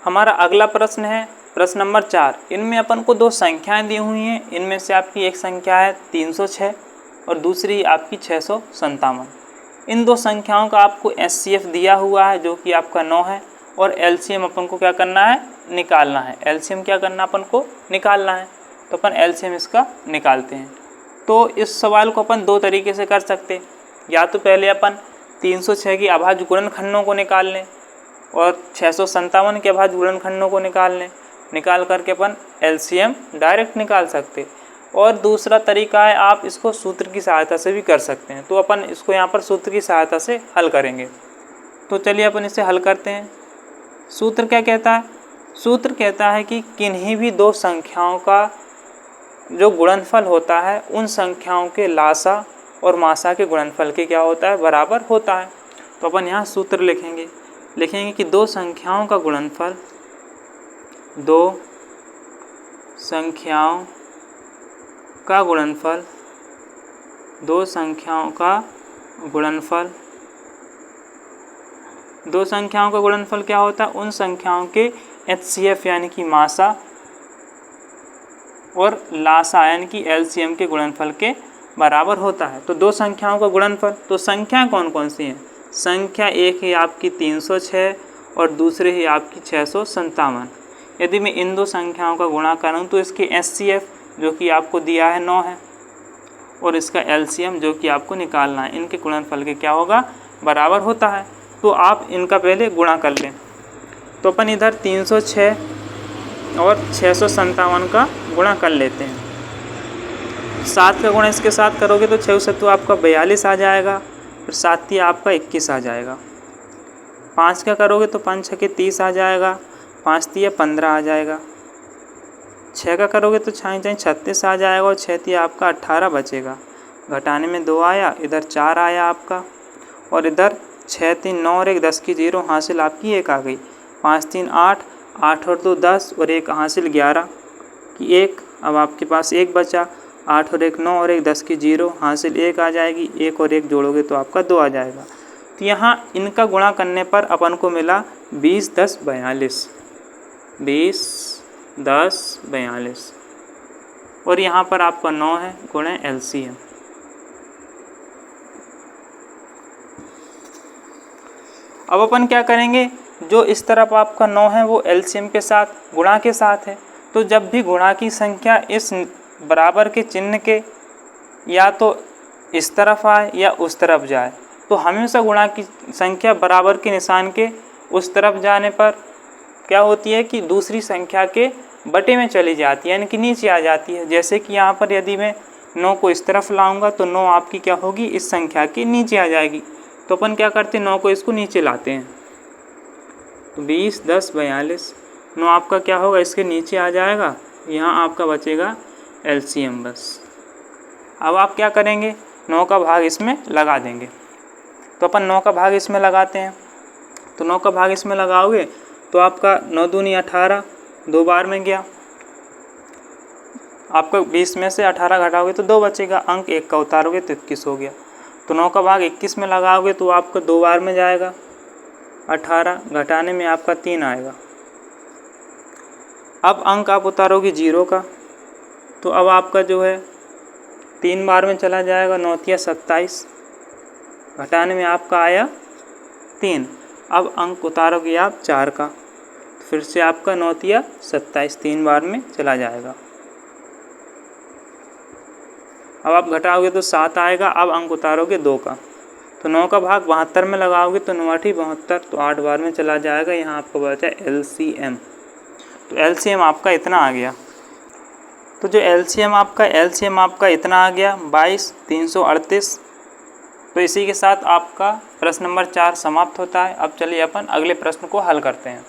हमारा अगला प्रश्न है प्रश्न नंबर 4। इनमें अपन को दो संख्याएं दी हुई हैं। इनमें से आपकी एक संख्या है 306 और दूसरी आपकी 657। इन दो संख्याओं का आपको एचसीएफ दिया हुआ है जो कि आपका 9 है और एलसीएम अपन को क्या करना है, निकालना है। एलसीएम क्या करना अपन को, निकालना है। तो अपन एलसीएम इसका निकालते हैं। तो इस सवाल को अपन दो तरीके से कर सकते हैं। या तो पहले अपन 306 की अभाज्य गुणनखंडों को निकाल लें और 657 के अभाज्य गुणनखंडों को निकाल लें। निकाल करके अपन एलसीएम डायरेक्ट निकाल सकते। और दूसरा तरीका है आप इसको सूत्र की सहायता से भी कर सकते हैं। तो अपन इसको यहाँ पर सूत्र की सहायता से हल करेंगे। तो चलिए अपन इसे हल करते हैं। सूत्र क्या कहता है, सूत्र कहता है कि किन्हीं भी दो संख्याओं का जो गुणनफल होता है उन संख्याओं के लासा और मासा के गुणनफल के क्या होता है, बराबर होता है। तो अपन यहाँ सूत्र लिखेंगे कि दो संख्याओं का गुणनफल, दो संख्याओं का गुणनफल, दो संख्याओं का गुणनफल, दो संख्याओं का गुणनफल क्या होता है, उन संख्याओं के एचसीएफ यानी कि मासा और लासा यानी कि एलसीएम के गुणनफल के बराबर होता है। तो दो संख्याओं का गुणनफल, तो संख्याएं कौन कौन सी हैं, संख्या एक है आपकी 306 और दूसरी है आपकी 657। यदि मैं इन दो संख्याओं का गुणा करूं तो इसके एचसीएफ जो कि आपको दिया है 9 है और इसका एलसीएम जो कि आपको निकालना है, इनके गुणनफल के क्या होगा, बराबर होता है। तो आप इनका पहले गुणा कर लें। तो अपन इधर 306 और 657 का गुणा कर लेते हैं। 7 का गुणा इसके साथ करोगे तो 6 से तो आपका 42 आ जाएगा, फिर 7 ही आपका 21 आ जाएगा। 5 का करोगे तो 5 छके 30 आ जाएगा, 5 तिया 15 आ जाएगा। 6 का करोगे तो 6 36 आ जाएगा और 6 तिया आपका 18 बचेगा। घटाने में 2 आया, इधर 4 आया आपका और इधर 6 3 9 और 1 10 की 0 हासिल आपकी 1 आ गई। 5 3 8, 8 और 2 10 और 1 हासिल 11 की 1। अब आपके पास 1 बचा, 8 और 1 9 और 1 10 की 0 हासिल 1 आ जाएगी। 1 और 1 जोड़ोगे तो आपका 2 आ जाएगा। तो यहाँ इनका गुणा करने पर अपन को मिला 20 10 42, 20 10 42 और यहाँ पर आपका 9 है गुणे एलसीएम। अब अपन क्या करेंगे, जो इस तरफ आपका 9 है वो एलसीएम के साथ गुणा के साथ है। तो जब भी गुणा की संख्या इस बराबर के चिन्ह के या तो इस तरफ आए या उस तरफ जाए, तो हमेशा गुणा की संख्या बराबर के निशान के उस तरफ जाने पर क्या होती है कि दूसरी संख्या के बटे में चली जाती है, यानी कि नीचे आ जाती है। जैसे कि यहाँ पर यदि मैं 9 को इस तरफ लाऊंगा तो 9 आपकी क्या होगी, इस संख्या के नीचे आ जाएगी। तो अपन क्या करते हैं, 9 को इसको नीचे लाते हैं। तो 20 10 42, 9 आपका क्या होगा, इसके नीचे आ जाएगा। यहाँ आपका बचेगा एलसीएम बस। अब आप क्या करेंगे, 9 का भाग इसमें लगा देंगे। तो अपन 9 का भाग इसमें लगाते हैं। तो 9 का भाग इसमें लगाओगे तो आपका 9 दूनी 18, 2 बार में गया। आपका 20 में से 18 घटाओगे तो 2 बचेगा, अंक 1 का उतारोगे तो 21 हो गया। तो 9 का भाग 21 में लगाओगे तो आपका 2 बार में जाएगा, 18 घटाने में आपका 3 आएगा। अब अंक आप उतारोगे 0 का, तो अब आपका जो है 3 बार में चला जाएगा, 9 तिया 27 घटाने में आपका आया 3। अब अंक उतारोगे आप 4 का, तो फिर से आपका 9 तिया 27 3 बार में चला जाएगा। अब आप घटाओगे तो 7 आएगा। अब अंक उतारोगे 2 का, तो 9 का भाग 72 में लगाओगे तो 9 8 72, तो 8 बार में चला जाएगा। यहाँ आपको बचा एलसीएम। तो एलसीएम आपका इतना आ गया। तो जो एलसीएम आपका इतना आ गया 22 338। तो इसी के साथ आपका प्रश्न नंबर 4 समाप्त होता है। अब चलिए अपन अगले प्रश्न को हल करते हैं।